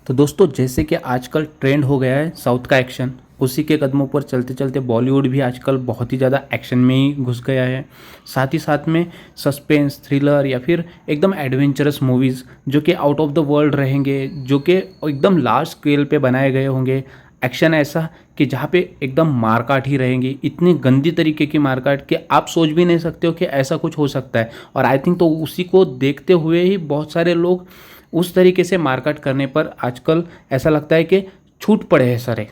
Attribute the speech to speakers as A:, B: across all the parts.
A: तो दोस्तों जैसे कि आजकल ट्रेंड हो गया है साउथ का एक्शन, उसी के कदमों पर चलते चलते बॉलीवुड भी आजकल बहुत ही ज़्यादा एक्शन में ही घुस गया है। साथ ही साथ में सस्पेंस, थ्रिलर या फिर एकदम एडवेंचरस मूवीज़ जो कि आउट ऑफ द वर्ल्ड रहेंगे, जो कि एकदम लार्ज स्केल पे बनाए गए होंगे। एक्शन ऐसा कि जहाँ पे एकदम मारकाट ही रहेंगी, इतनी गंदी तरीके की मारकाट कि आप सोच भी नहीं सकते हो कि ऐसा कुछ हो सकता है। और आई थिंक तो उसी को देखते हुए ही बहुत सारे लोग उस तरीके से मारकाट करने पर आजकल ऐसा लगता है कि छूट पड़े हैं सारे।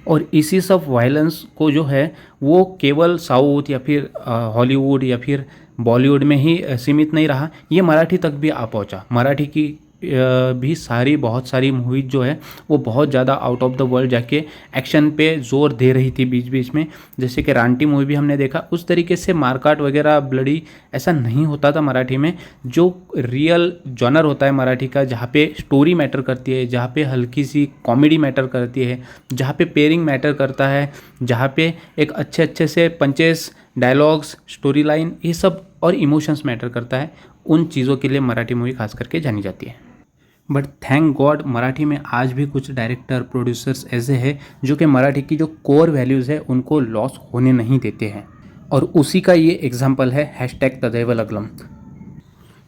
A: और इसी सब वायलेंस को जो है वो केवल साउथ या फिर हॉलीवुड या फिर बॉलीवुड में ही सीमित नहीं रहा, ये मराठी तक भी आ पहुंचा। मराठी की भी सारी बहुत सारी मूवीज जो है वो बहुत ज़्यादा आउट ऑफ द वर्ल्ड जाके एक्शन पे जोर दे रही थी बीच बीच में। जैसे कि रांटी मूवी भी हमने देखा, उस तरीके से मारकाट वगैरह ब्लडी ऐसा नहीं होता था मराठी में। जो रियल जॉनर होता है मराठी का, जहाँ पे स्टोरी मैटर करती है, जहाँ पे हल्की सी कॉमेडी मैटर करती है, जहाँ पे पेयरिंग मैटर करता है, जहाँ पे एक अच्छे अच्छे से पंचेस, डायलॉग्स, स्टोरी लाइन, ये सब और इमोशंस मैटर करता है, उन चीज़ों के लिए मराठी मूवी खास करके जानी जाती है। बट थैंक गॉड मराठी में आज भी कुछ डायरेक्टर, प्रोड्यूसर्स ऐसे हैं जो कि मराठी की जो कोर वैल्यूज़ है उनको लॉस होने नहीं देते हैं। और उसी का ये एग्जाम्पल है हैशटैग तदैव लग्नम।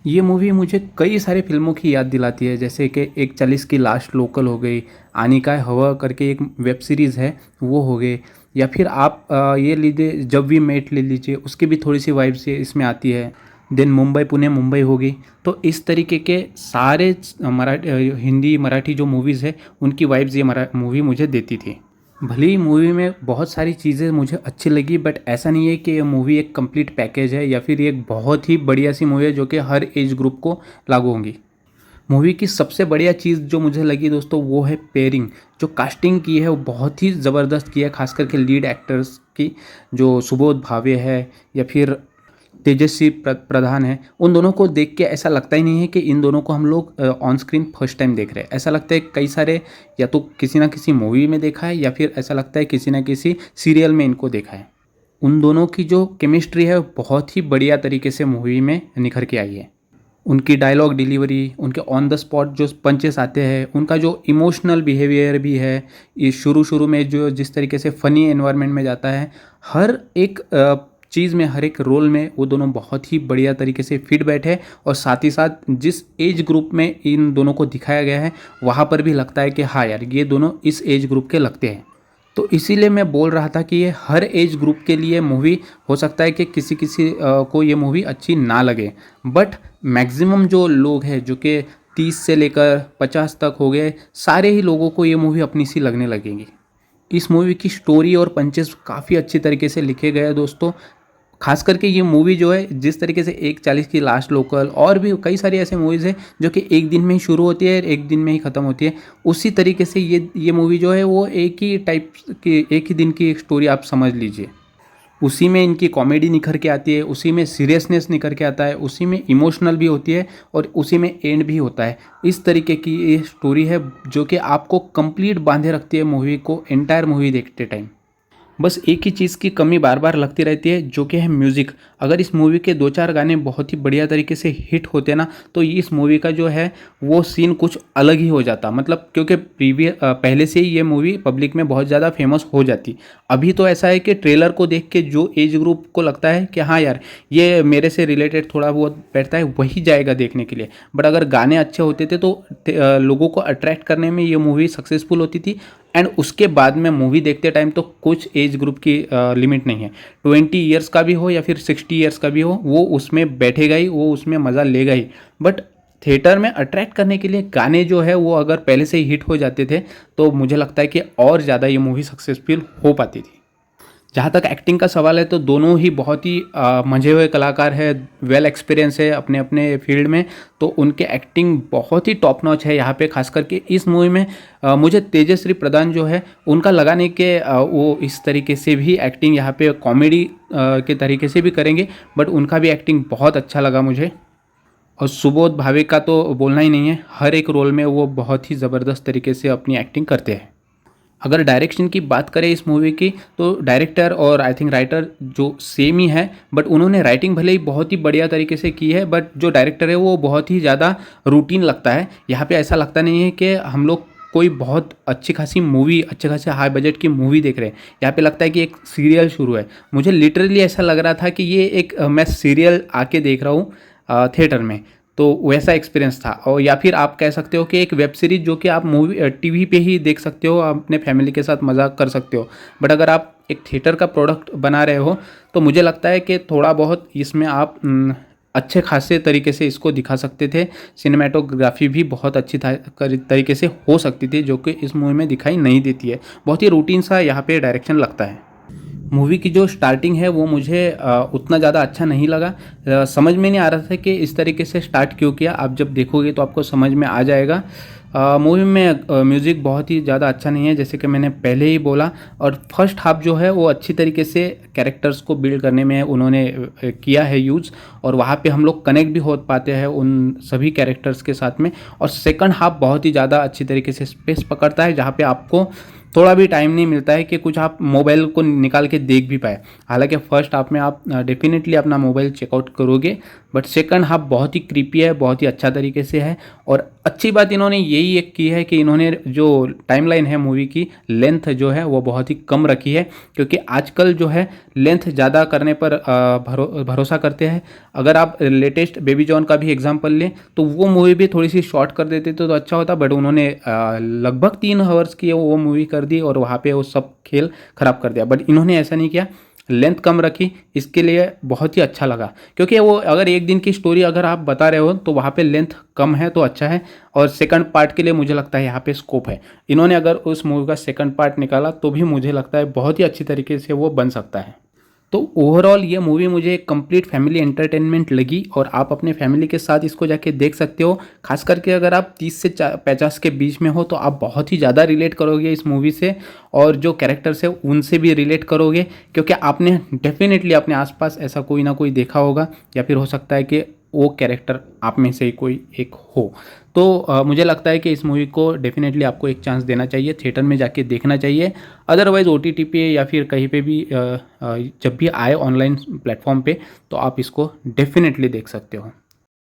A: ये मूवी मुझे कई सारे फिल्मों की याद दिलाती है, जैसे कि 140 की लास्ट लोकल हो गई, आनिका हवा करके एक वेब सीरीज़ है वो हो गए, या फिर आप ये लीजिए जब वी मेट ले लीजिए, उसकी भी थोड़ी सी वाइब्स इसमें आती है। देन मुंबई पुणे मुंबई होगी। तो इस तरीके के सारे मराठी, हिंदी मराठी जो मूवीज़ है उनकी वाइब्स ये मूवी मुझे देती थी। भले ही मूवी में बहुत सारी चीज़ें मुझे अच्छी लगी, बट ऐसा नहीं है कि ये मूवी एक कंप्लीट पैकेज है या फिर ये एक बहुत ही बढ़िया सी मूवी है जो कि हर एज ग्रुप को लागू होंगी। मूवी की सबसे बढ़िया चीज़ जो मुझे लगी दोस्तों वो है पेयरिंग। जो कास्टिंग की है वो बहुत ही ज़बरदस्त की है, खास करके लीड एक्टर्स की, जो सुबोध भावे है या फिर तेजस्वी प्रधान है। उन दोनों को देख के ऐसा लगता ही नहीं है कि इन दोनों को हम लोग ऑन स्क्रीन फर्स्ट टाइम देख रहे हैं। ऐसा लगता है कई सारे या तो किसी ना किसी मूवी में देखा है या फिर ऐसा लगता है किसी ना किसी सीरियल में इनको देखा है। उन दोनों की जो केमिस्ट्री है बहुत ही बढ़िया तरीके से मूवी में निखर के आई है। उनकी डायलॉग डिलीवरी, उनके ऑन द स्पॉट जो पंचेस आते हैं, उनका जो इमोशनल बिहेवियर भी है, ये शुरू शुरू में जो जिस तरीके से फ़नी एनवायरनमेंट में जाता है, हर एक चीज़ में, हर एक रोल में वो दोनों बहुत ही बढ़िया तरीके से फिट बैठे। और साथ ही साथ जिस एज ग्रुप में इन दोनों को दिखाया गया है वहाँ पर भी लगता है कि हाँ यार ये दोनों इस एज ग्रुप के लगते हैं। तो इसीलिए मैं बोल रहा था कि ये हर एज ग्रुप के लिए मूवी हो सकता है कि किसी किसी को ये मूवी अच्छी ना लगे, बट मैक्सिमम जो लोग हैं जो कि 30 से लेकर 50 तक हो गए, सारे ही लोगों को ये मूवी अपनी सी लगने लगेगी। इस मूवी की स्टोरी और पंचेस काफ़ी अच्छी तरीके से लिखे गए हैं दोस्तों। खास करके ये मूवी जो है जिस तरीके से 140 की लास्ट लोकल और भी कई सारी ऐसे मूवीज़ हैं जो कि एक दिन में ही शुरू होती है, एक दिन में ही ख़त्म होती है, उसी तरीके से ये मूवी जो है वो एक ही टाइप की, एक ही दिन की एक स्टोरी आप समझ लीजिए। उसी में इनकी कॉमेडी निखर के आती है, उसी में सीरियसनेस निखर के आता है, उसी में इमोशनल भी होती है और उसी में एंड भी होता है। इस तरीके की ये स्टोरी है जो कि आपको कंप्लीट बांधे रखती है मूवी को, एंटायर मूवी देखते टाइम। बस एक ही चीज़ की कमी बार बार लगती रहती है जो कि है म्यूज़िक। अगर इस मूवी के 2-4 गाने बहुत ही बढ़िया तरीके से हिट होते ना तो इस मूवी का जो है वो सीन कुछ अलग ही हो जाता। मतलब क्योंकि पहले से ही ये मूवी पब्लिक में बहुत ज़्यादा फेमस हो जाती। अभी तो ऐसा है कि ट्रेलर को देख के जो एज ग्रुप को लगता है कि हाँ यार ये मेरे से रिलेटेड थोड़ा बहुत बैठता है वही जाएगा देखने के लिए। बट अगर गाने अच्छे होते थे तो लोगों को अट्रैक्ट करने में ये मूवी सक्सेसफुल होती थी। एंड उसके बाद में मूवी देखते टाइम तो कुछ एज ग्रुप की लिमिट नहीं है, 20 ईयर्स का भी हो या फिर 60 ईयर्स का भी हो, वो उसमें बैठेगा ही, वो उसमें मज़ा लेगा ही। बट थिएटर में अट्रैक्ट करने के लिए गाने जो है वो अगर पहले से ही हिट हो जाते थे तो मुझे लगता है कि और ज़्यादा ये मूवी सक्सेसफुल हो पाती थी। जहाँ तक एक्टिंग का सवाल है तो दोनों ही बहुत ही मंझे हुए कलाकार है, वेल एक्सपीरियंस है अपने अपने फील्ड में, तो उनके एक्टिंग बहुत ही टॉप नॉच है यहाँ पे। खास करके इस मूवी में मुझे तेजस्वी प्रधान जो है उनका लगाने के वो इस तरीके से भी एक्टिंग यहाँ पे कॉमेडी के तरीके से भी करेंगे, बट उनका भी एक्टिंग बहुत अच्छा लगा मुझे। और सुबोध भावे का तो बोलना ही नहीं है, हर एक रोल में वो बहुत ही ज़बरदस्त तरीके से अपनी एक्टिंग करते हैं। अगर डायरेक्शन की बात करें इस मूवी की, तो डायरेक्टर और आई थिंक राइटर जो सेम ही है, बट उन्होंने राइटिंग भले ही बहुत ही बढ़िया तरीके से की है, बट जो डायरेक्टर है वो बहुत ही ज़्यादा रूटीन लगता है। यहाँ पे ऐसा लगता नहीं है कि हम लोग कोई बहुत अच्छी खासी मूवी, अच्छे खासे हाई बजट की मूवी देख रहे हैं। यहाँ पे लगता है कि एक सीरियल शुरू है। मुझे लिटरली ऐसा लग रहा था कि ये एक मैं सीरियल आके देख रहा हूँ थिएटर में। तो वैसा एक्सपीरियंस था। और या फिर आप कह सकते हो कि एक वेब सीरीज़ जो कि आप मूवी टीवी पे ही देख सकते हो, आप अपने फैमिली के साथ मजाक कर सकते हो, बट अगर आप एक थिएटर का प्रोडक्ट बना रहे हो तो मुझे लगता है कि थोड़ा बहुत इसमें आप अच्छे खासे तरीके से इसको दिखा सकते थे। सिनेमेटोग्राफी भी बहुत अच्छी तरीके से हो सकती थी, जो कि इस मूवी में दिखाई नहीं देती है। बहुत ही रूटीन सा यहाँ पे डायरेक्शन लगता है। मूवी की जो स्टार्टिंग है वो मुझे उतना ज़्यादा अच्छा नहीं लगा। समझ में नहीं आ रहा था कि इस तरीके से स्टार्ट क्यों किया। आप जब देखोगे तो आपको समझ में आ जाएगा। मूवी में म्यूज़िक बहुत ही ज़्यादा अच्छा नहीं है, जैसे कि मैंने पहले ही बोला। और फर्स्ट हाफ जो है वो अच्छी तरीके से कैरेक्टर्स को बिल्ड करने में उन्होंने किया है यूज़, और वहाँ पे हम लोग कनेक्ट भी हो पाते हैं उन सभी कैरेक्टर्स के साथ में। और सेकंड हाफ बहुत ही ज़्यादा अच्छी तरीके से स्पेस पकड़ता है, जहाँ पे आपको थोड़ा भी टाइम नहीं मिलता है कि कुछ आप मोबाइल को निकाल के देख भी पाए। हालांकि फर्स्ट हाफ में आप डेफिनेटली अपना मोबाइल चेकआउट करोगे, बट सेकंड हाफ बहुत ही क्रीपी है, बहुत ही अच्छा तरीके से है। और अच्छी बात इन्होंने यही एक की है कि इन्होंने जो टाइमलाइन है मूवी की, लेंथ जो है वो बहुत ही कम रखी है, क्योंकि आजकल जो है लेंथ ज़्यादा करने पर भरोसा करते हैं। अगर आप लेटेस्ट बेबी जॉन का भी एग्जांपल लें तो वो मूवी भी थोड़ी सी शॉर्ट कर देते तो अच्छा होता, बट उन्होंने लगभग 3 आवर्स की वो मूवी कर दी और वहाँ पे वो सब खेल ख़राब कर दिया। बट इन्होंने ऐसा नहीं किया, लेंथ कम रखी, इसके लिए बहुत ही अच्छा लगा। क्योंकि वो अगर एक दिन की स्टोरी अगर आप बता रहे हो तो वहाँ पे लेंथ कम है तो अच्छा है। और सेकंड पार्ट के लिए मुझे लगता है यहाँ पे स्कोप है। इन्होंने अगर उस मूवी का सेकंड पार्ट निकाला तो भी मुझे लगता है बहुत ही अच्छी तरीके से वो बन सकता है। तो ओवरऑल ये मूवी मुझे कंप्लीट फैमिली एंटरटेनमेंट लगी, और आप अपने फैमिली के साथ इसको जाके देख सकते हो। खास करके अगर आप 30 से 50 के बीच में हो तो आप बहुत ही ज़्यादा रिलेट करोगे इस मूवी से, और जो कैरेक्टर्स है उनसे भी रिलेट करोगे, क्योंकि आपने डेफिनेटली अपने आसपास ऐसा कोई ना कोई देखा होगा, या फिर हो सकता है कि वो कैरेक्टर आप में से ही कोई एक हो। तो मुझे लगता है कि इस मूवी को डेफिनेटली आपको एक चांस देना चाहिए, थिएटर में जाके देखना चाहिए। अदरवाइज़ OTT पे या फिर कहीं पे भी जब भी आए ऑनलाइन प्लेटफॉर्म पे तो आप इसको डेफिनेटली देख सकते हो।